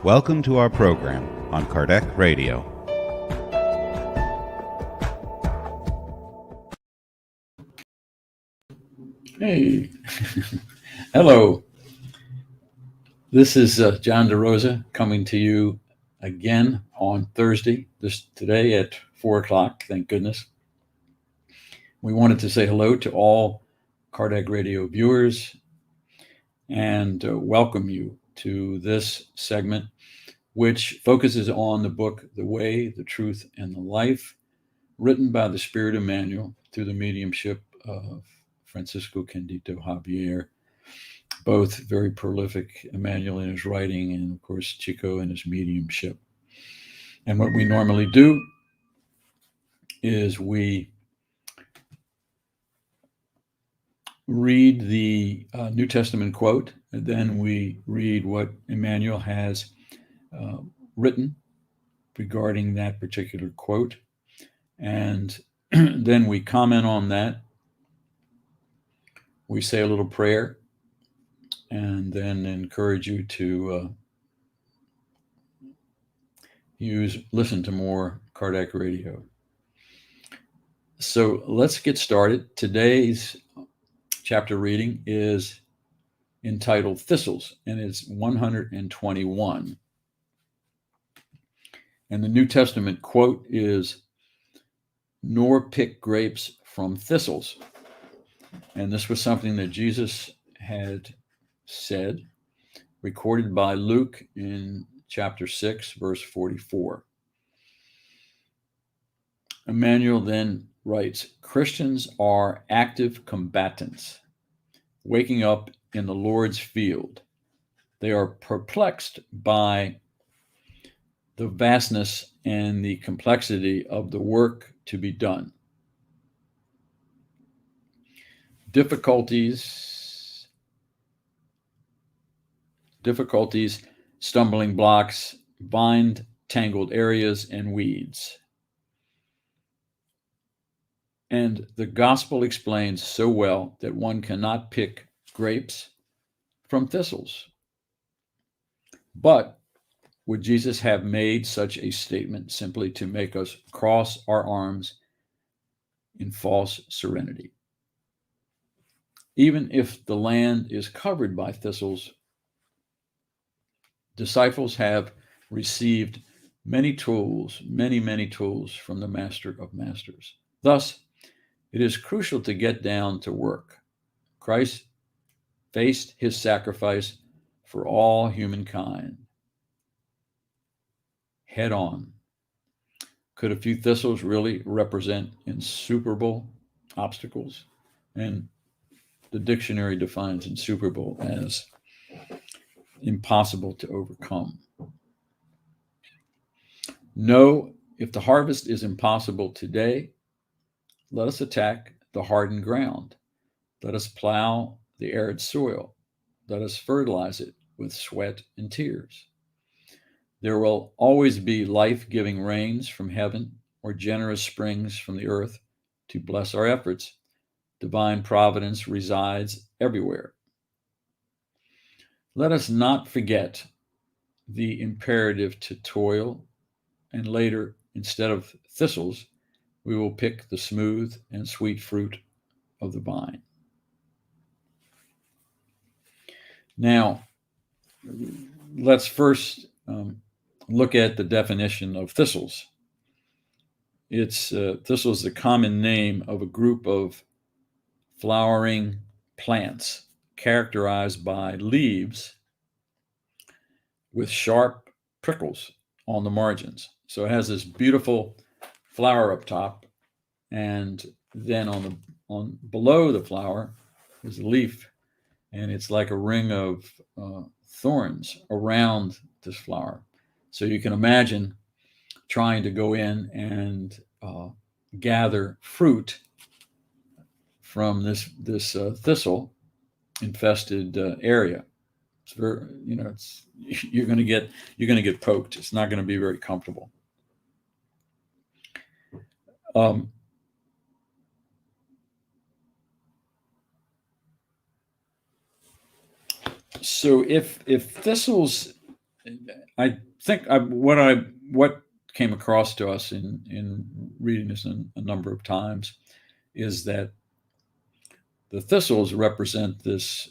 Welcome to our program on Kardec Radio. Hey, hello. This is John DeRosa coming to you again on Thursday, today at 4 o'clock, thank goodness. We wanted to say hello to all Kardec Radio viewers and welcome you to this segment, which focuses on the book, The Way, the Truth, and the Life, written by the Spirit of Emmanuel through the mediumship of Francisco Candido Xavier, both very prolific, Emmanuel in his writing and, of course, Chico in his mediumship. And what we normally do is we read the New Testament quote, and then we read what Emmanuel has written regarding that particular quote, and then we comment on that. We say a little prayer, and then encourage you to listen to more Kardec Radio. So let's get started. Today's chapter reading is entitled Thistles, and it's 121. And the New Testament quote is, "Nor pick grapes from thistles." And this was something that Jesus had said, recorded by Luke in chapter 6, verse 44. Emmanuel then writes, "Christians are active combatants, waking up in the Lord's field. They are perplexed by the vastness and the complexity of the work to be done. Difficulties, stumbling blocks, vine-tangled areas, and weeds. And the gospel explains so well that one cannot pick grapes from thistles. But would Jesus have made such a statement simply to make us cross our arms in false serenity? Even if the land is covered by thistles, disciples have received many tools from the Master of Masters. Thus, it is crucial to get down to work. Christ faced his sacrifice for all humankind head on. Could a few thistles really represent insuperable obstacles? And the dictionary defines insuperable as impossible to overcome. No, if the harvest is impossible today, let us attack the hardened ground. Let us plow the arid soil. Let us fertilize it with sweat and tears. There will always be life-giving rains from heaven or generous springs from the earth to bless our efforts. Divine providence resides everywhere. Let us not forget the imperative to toil, and later, instead of thistles, we will pick the smooth and sweet fruit of the vine. Now, let's first look at the definition of thistles. Thistle is the common name of a group of flowering plants characterized by leaves with sharp prickles on the margins. So it has this beautiful flower up top, and then on below the flower is a leaf, and it's like a ring of thorns around this flower. So you can imagine trying to go in and gather fruit from this thistle infested area. It's very, you're going to get poked. It's not going to be very comfortable. So if thistles I think what came across to us in reading this a number of times is that the thistles represent this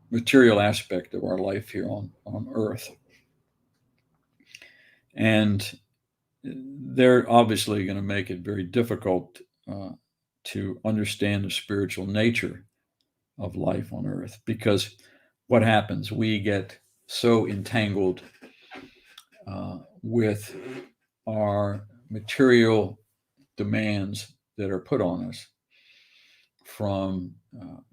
material aspect of our life here on Earth. And they're obviously going to make it very difficult to understand the spiritual nature of life on Earth, because what happens? We get so entangled with our material demands that are put on us from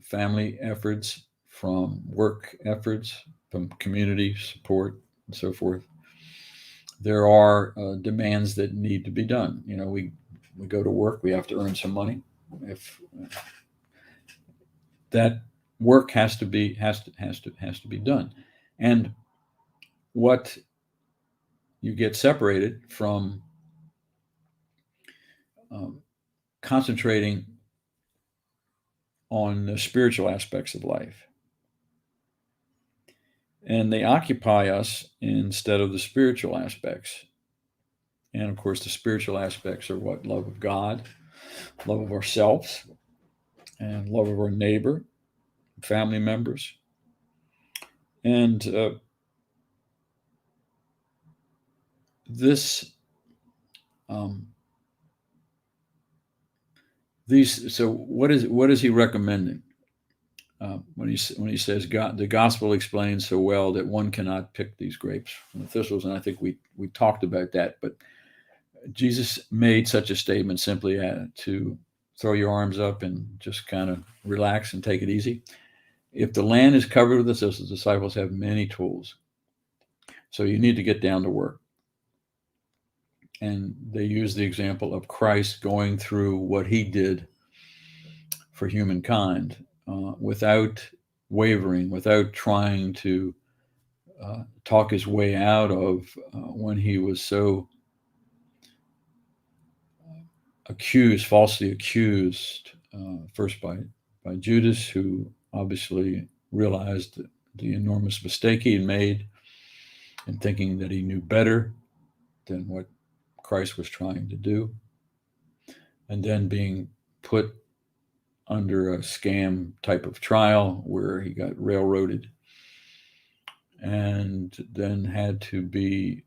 family efforts, from work efforts, from community support, and so forth. There are demands that need to be done. We go to work, we have to earn some money. If that work has to be done, and what you get separated from concentrating on the spiritual aspects of life. And they occupy us instead of the spiritual aspects. And of course, the spiritual aspects are what? Love of God, love of ourselves, and love of our neighbor, family members. And so what is he recommending? When he says the gospel explains so well that one cannot pick these grapes from the thistles, and I think we talked about that. But Jesus made such a statement simply to throw your arms up and just kind of relax and take it easy. If the land is covered with the thistles, the disciples have many tools, so you need to get down to work. And they use the example of Christ going through what he did for humankind. Without wavering, without trying to talk his way out of when he was so falsely accused, first by Judas, who obviously realized the enormous mistake he had made in thinking that he knew better than what Christ was trying to do, and then being put under a scam type of trial where he got railroaded and then had to be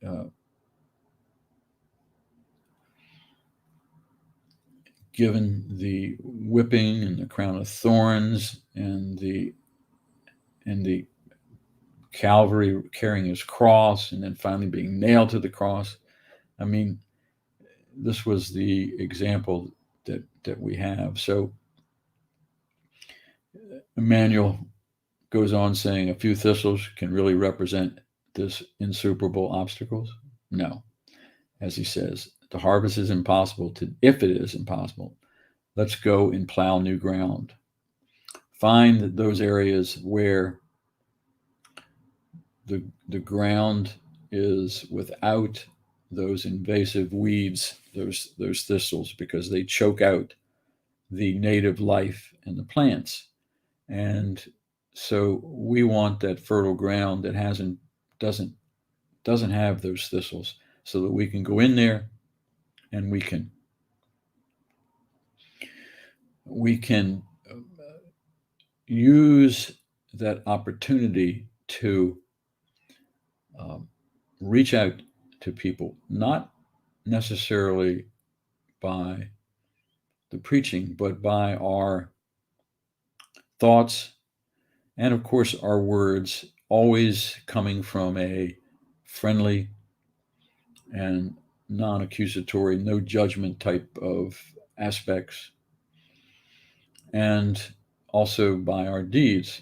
given the whipping and the crown of thorns and the Calvary, carrying his cross, and then finally being nailed to the cross. I mean, this was the example that we have. So Emmanuel goes on saying a few thistles can really represent this insuperable obstacles. No, as he says, the harvest is impossible. If it is impossible, let's go and plow new ground. Find those areas where the ground is without those invasive weeds, those thistles, because they choke out the native life and the plants. And so we want that fertile ground that doesn't have those thistles, so that we can go in there and we can use that opportunity to reach out to people, not necessarily by the preaching, but by our thoughts and, of course, our words, always coming from a friendly and non-accusatory, no judgment type of aspects, and also by our deeds,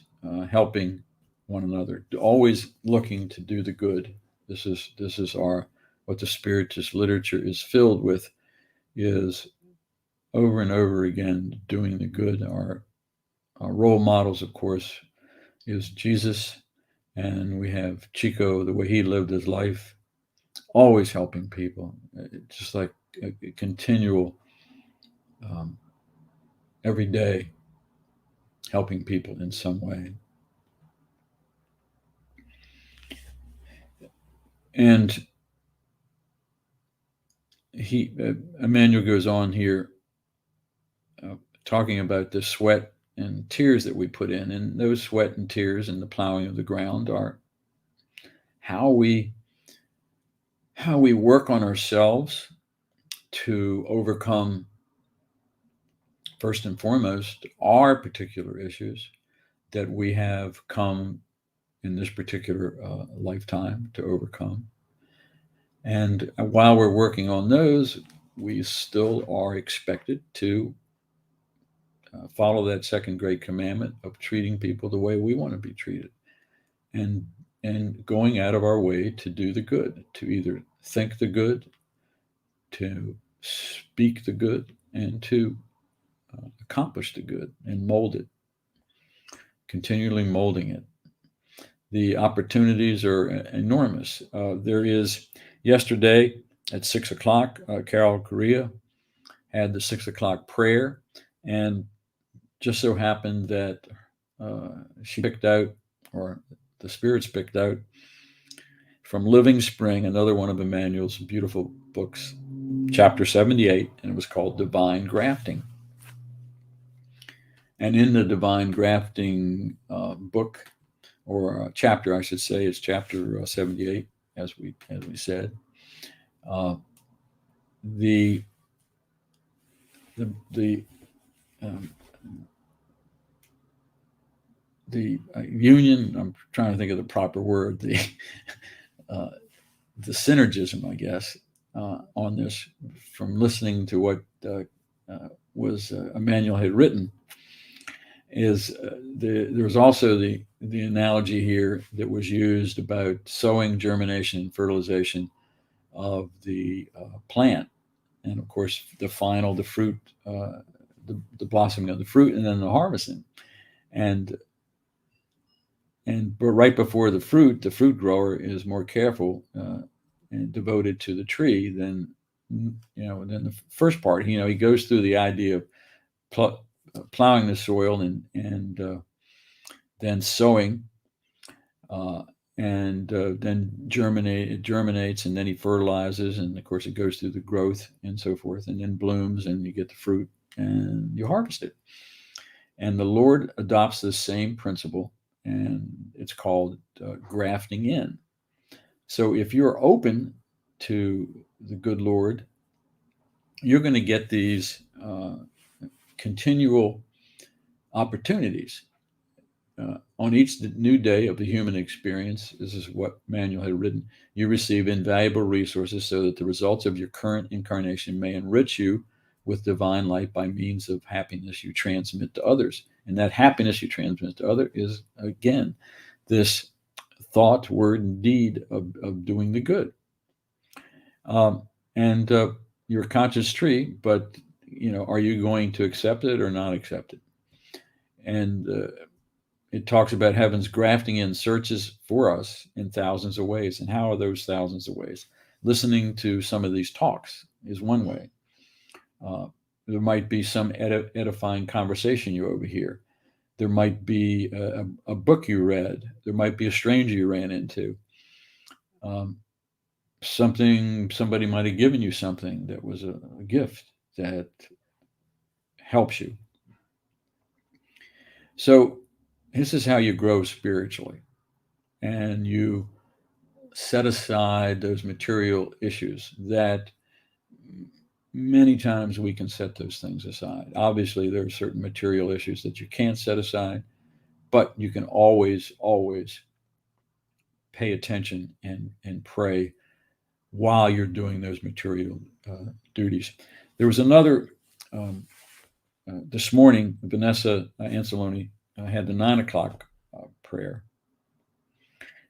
helping one another, always looking to do the good. This is what the Spiritist literature is filled with, is over and over again doing the good. Our role models, of course, is Jesus, and we have Chico, the way he lived his life, always helping people. It's just like a continual, every day, helping people in some way. And Emmanuel goes on here talking about the sweat and tears that we put in, and those sweat and tears and the plowing of the ground are how we work on ourselves to overcome, first and foremost, our particular issues that we have come in this particular lifetime to overcome. And while we're working on those, we still are expected to follow that second great commandment of treating people the way we want to be treated, and going out of our way to do the good, to either think the good, to speak the good, and to accomplish the good and mold it, continually molding it. The opportunities are enormous. There is, yesterday at 6 o'clock, Carol Correa had the 6 o'clock prayer, and just so happened that she picked out, or the spirits picked out, from Living Spring, another one of Emmanuel's beautiful books, chapter 78, and it was called Divine Grafting. And in the Divine Grafting book, or chapter, I should say, it's chapter 78, as we said. The union, I'm trying to think of the proper word, the synergism, I guess, on this, from listening to what was Emmanuel had written, is there was also the analogy here that was used about sowing, germination, and fertilization of the plant, and of course the fruit, the blossoming of the fruit, and then the harvesting, but right before the fruit grower is more careful and devoted to the tree than the first part. He goes through the idea of plowing the soil and then sowing, and then it germinates, and then he fertilizes, and of course it goes through the growth and so forth, and then blooms, and you get the fruit and you harvest it. And the Lord adopts the same principle, and it's called grafting in. So if you're open to the good Lord, you're going to get these continual opportunities on each new day of the human experience. This is what Emmanuel had written. You receive invaluable resources so that the results of your current incarnation may enrich you with divine light by means of happiness you transmit to others. And that happiness you transmit to others is, again, this thought, word, and deed of doing the good. And you're a conscious tree, but are you going to accept it or not accept it? And it talks about heaven's grafting in searches for us in thousands of ways. And how are those thousands of ways? Listening to some of these talks is one way. There might be some edifying conversation you overhear. There might be a book you read. There might be a stranger you ran into. Somebody might have given you something that was a gift that helps you. So this is how you grow spiritually, and you set aside those material issues that many times we can set those things aside. Obviously, there are certain material issues that you can't set aside, but you can always pay attention and pray while you're doing those material duties. There was another, this morning, Vanessa Anceloni had the 9 o'clock prayer.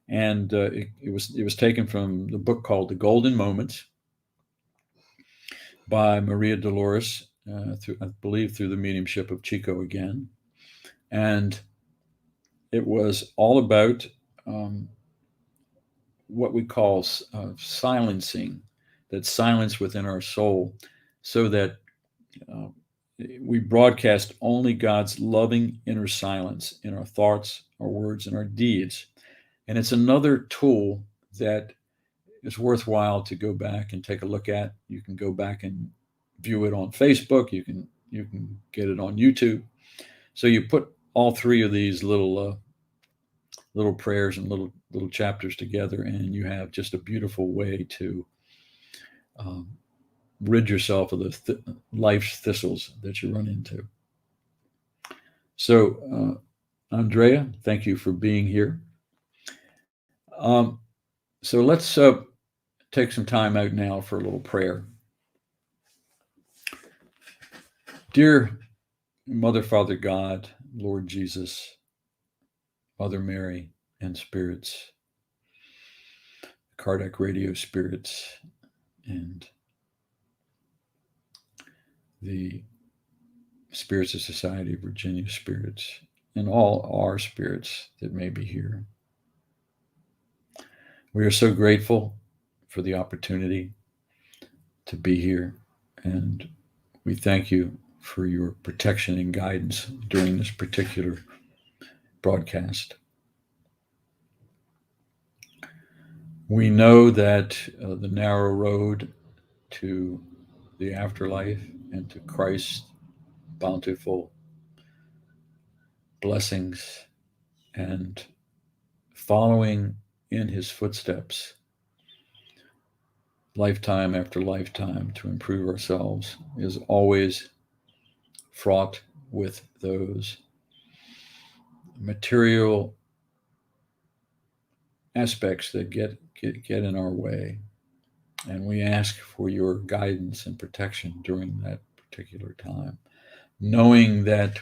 And it was taken from the book called The Golden Moments by Maria Dolores, I believe through the mediumship of Chico again. And it was all about what we call silencing, that silence within our soul, so that we broadcast only God's loving inner silence in our thoughts, our words, and our deeds. And it's another tool that it's worthwhile to go back and take a look at. You can go back and view it on Facebook. You can get it on YouTube. So you put all three of these little prayers and little chapters together, and you have just a beautiful way to rid yourself of the life's thistles that you run into. So, Andrea, thank you for being here. So let's take some time out now for a little prayer. Dear Mother, Father God, Lord Jesus, Mother Mary, and spirits, Kardec radio spirits, and the Spirits of Society of Virginia spirits, and all our spirits that may be here. We are so grateful for the opportunity to be here, and we thank you for your protection and guidance during this particular broadcast. We know that the narrow road to the afterlife and to Christ's bountiful blessings and following in his footsteps lifetime after lifetime to improve ourselves is always fraught with those material aspects that get in our way. And we ask for your guidance and protection during that particular time, knowing that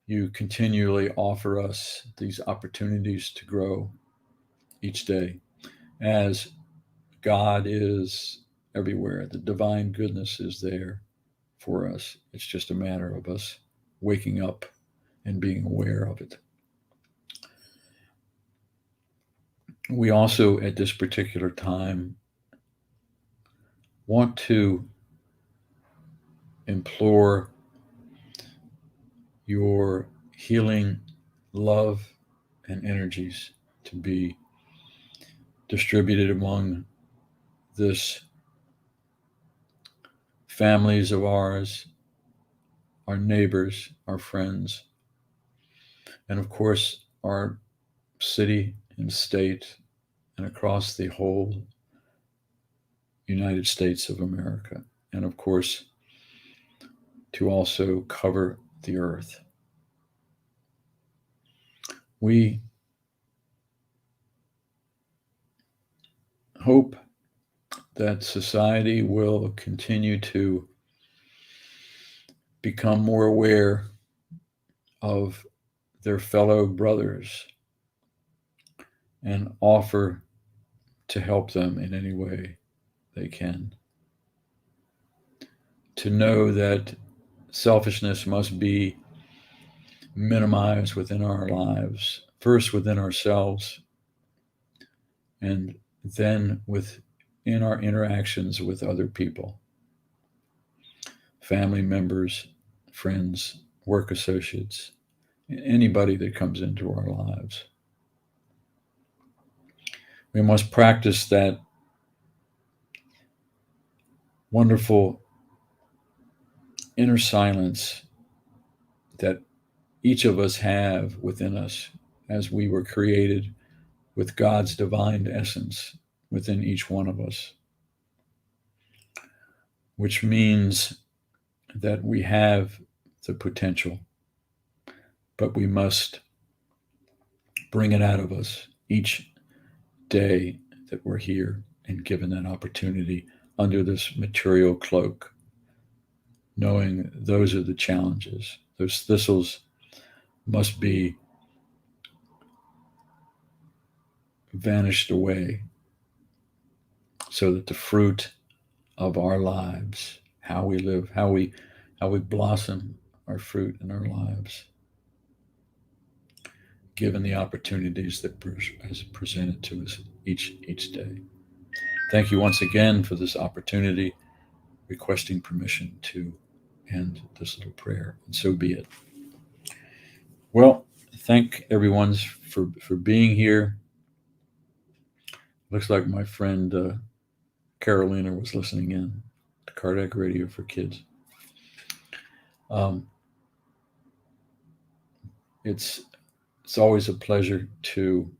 you continually offer us these opportunities to grow each day, as God is everywhere. The divine goodness is there for us. It's just a matter of us waking up and being aware of it. We also, at this particular time, want to implore your healing love and energies to be distributed among this families of ours, our neighbors, our friends, and of course our city and state, and across the whole United States of America, and of course to also cover the earth. We hope that society will continue to become more aware of their fellow brothers and offer to help them in any way they can. To know that selfishness must be minimized within our lives, first within ourselves, and then within our interactions with other people, family members, friends, work associates, anybody that comes into our lives. We must practice that wonderful inner silence that each of us have within us, as we were created with God's divine essence within each one of us, which means that we have the potential, but we must bring it out of us each day that we're here and given that opportunity under this material cloak, knowing those are the challenges. Those thistles must be vanished away so that the fruit of our lives, how we live, how we blossom our fruit in our lives, given the opportunities that is presented to us each day. Thank you once again for this opportunity, requesting permission to end this little prayer, and so be it. Well, thank everyone for being here. Looks like my friend Carolina was listening in to Kardec Radio for Kids. It's always a pleasure to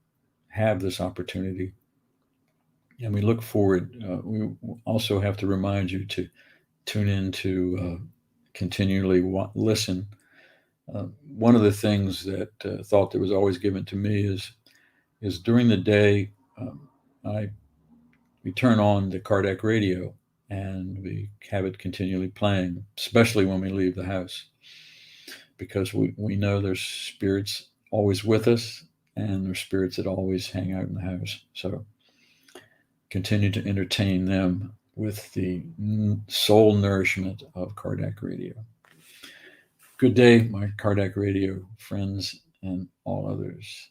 have this opportunity, and we look forward. We also have to remind you to tune in to continually listen. One of the things that thought that was always given to me is during the day, we turn on the Kardec radio and we have it continually playing, especially when we leave the house, because we know there's spirits always with us and there's spirits that always hang out in the house. So continue to entertain them with the soul nourishment of Kardec Radio. Good day, my Kardec Radio friends and all others.